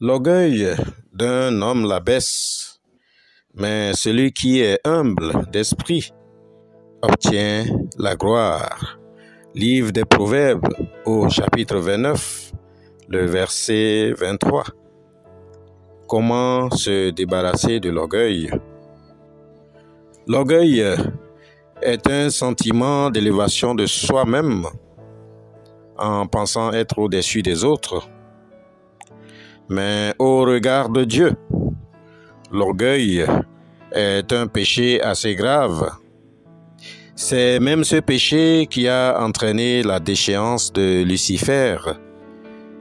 L'orgueil d'un homme l'abaisse, mais celui qui est humble d'esprit obtient la gloire. Livre des Proverbes au chapitre 29, le verset 23. Comment se débarrasser de l'orgueil? L'orgueil est un sentiment d'élévation de soi-même en pensant être au-dessus des autres. Mais au regard de Dieu, l'orgueil est un péché assez grave. C'est même ce péché qui a entraîné la déchéance de Lucifer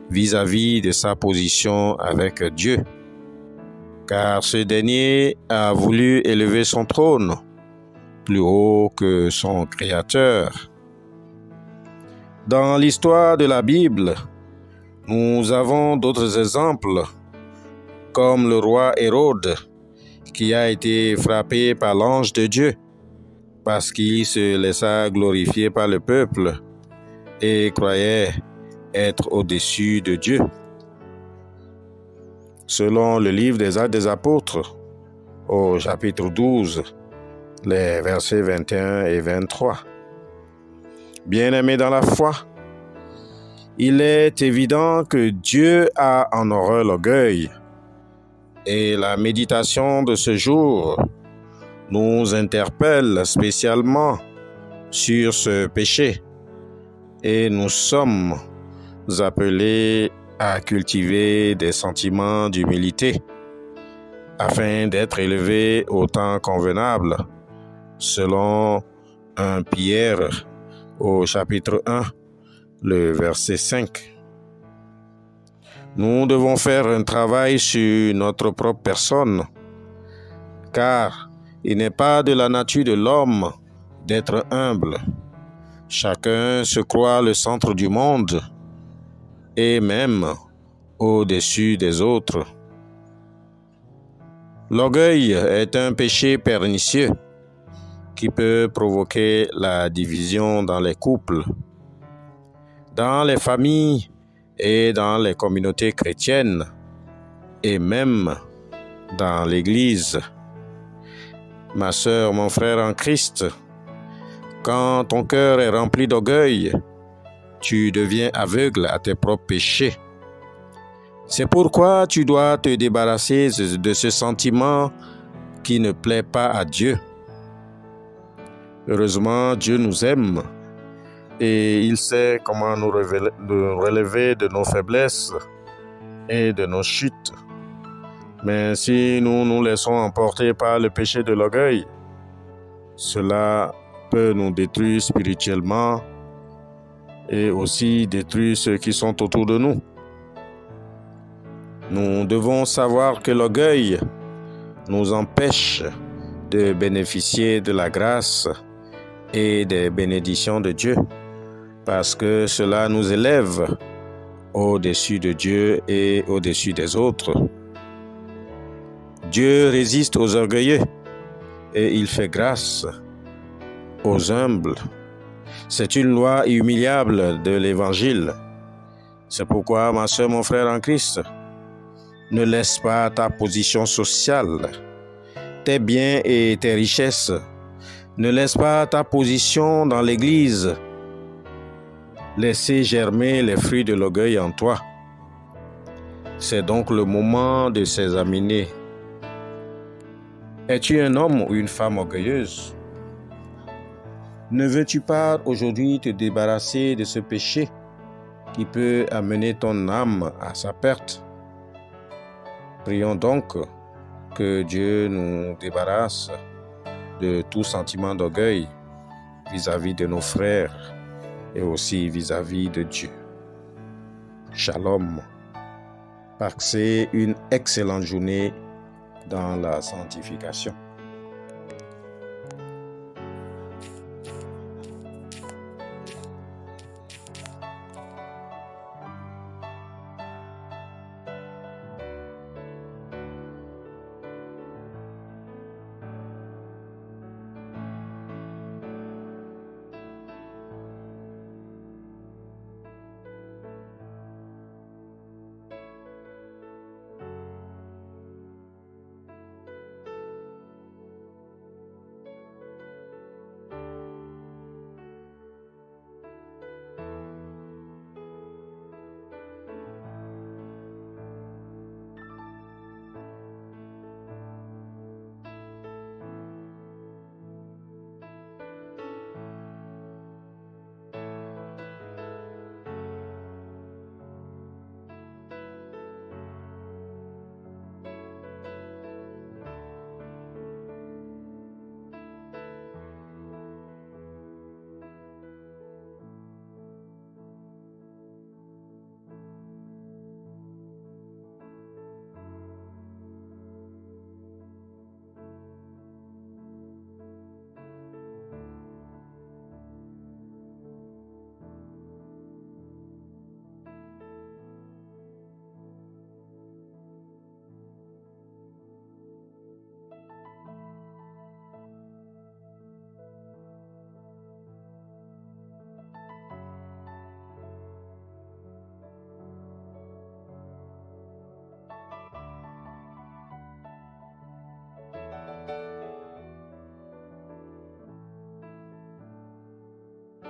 vis-à-vis de sa position avec Dieu, car ce dernier a voulu élever son trône plus haut que son Créateur. Dans l'histoire de la Bible, nous avons d'autres exemples, comme le roi Hérode, qui a été frappé par l'ange de Dieu, parce qu'il se laissa glorifier par le peuple et croyait être au-dessus de Dieu. Selon le livre des Actes des Apôtres, au chapitre 12, les versets 21 et 23. Bien-aimés dans la foi, il est évident que Dieu a en horreur l'orgueil, et la méditation de ce jour nous interpelle spécialement sur ce péché, et nous sommes appelés à cultiver des sentiments d'humilité afin d'être élevés au temps convenable, selon 1 Pierre au chapitre 1, le verset 5. Nous devons faire un travail sur notre propre personne, car il n'est pas de la nature de l'homme d'être humble. Chacun se croit le centre du monde et même au-dessus des autres. L'orgueil est un péché pernicieux qui peut provoquer la division dans les couples, dans les familles et dans les communautés chrétiennes, et même dans l'Église. Ma sœur, mon frère en Christ, quand ton cœur est rempli d'orgueil, tu deviens aveugle à tes propres péchés. C'est pourquoi tu dois te débarrasser de ce sentiment qui ne plaît pas à Dieu. Heureusement, Dieu nous aime et il sait comment nous relever de nos faiblesses et de nos chutes. Mais si nous nous laissons emporter par le péché de l'orgueil, cela peut nous détruire spirituellement et aussi détruire ceux qui sont autour de nous. Nous devons savoir que l'orgueil nous empêche de bénéficier de la grâce et des bénédictions de Dieu, parce que cela nous élève au-dessus de Dieu et au-dessus des autres. Dieu résiste aux orgueilleux et il fait grâce aux humbles. C'est une loi humiliable de l'Évangile. C'est pourquoi, ma sœur, mon frère en Christ, ne laisse pas ta position sociale, tes biens et tes richesses. Ne laisse pas ta position dans l'Église laisser germer les fruits de l'orgueil en toi. C'est donc le moment de s'examiner. Es-tu un homme ou une femme orgueilleuse? Ne veux-tu pas aujourd'hui te débarrasser de ce péché qui peut amener ton âme à sa perte? Prions donc que Dieu nous débarrasse de tout sentiment d'orgueil vis-à-vis de nos frères et aussi vis-à-vis de Dieu. Shalom. Passez une excellente journée dans la sanctification.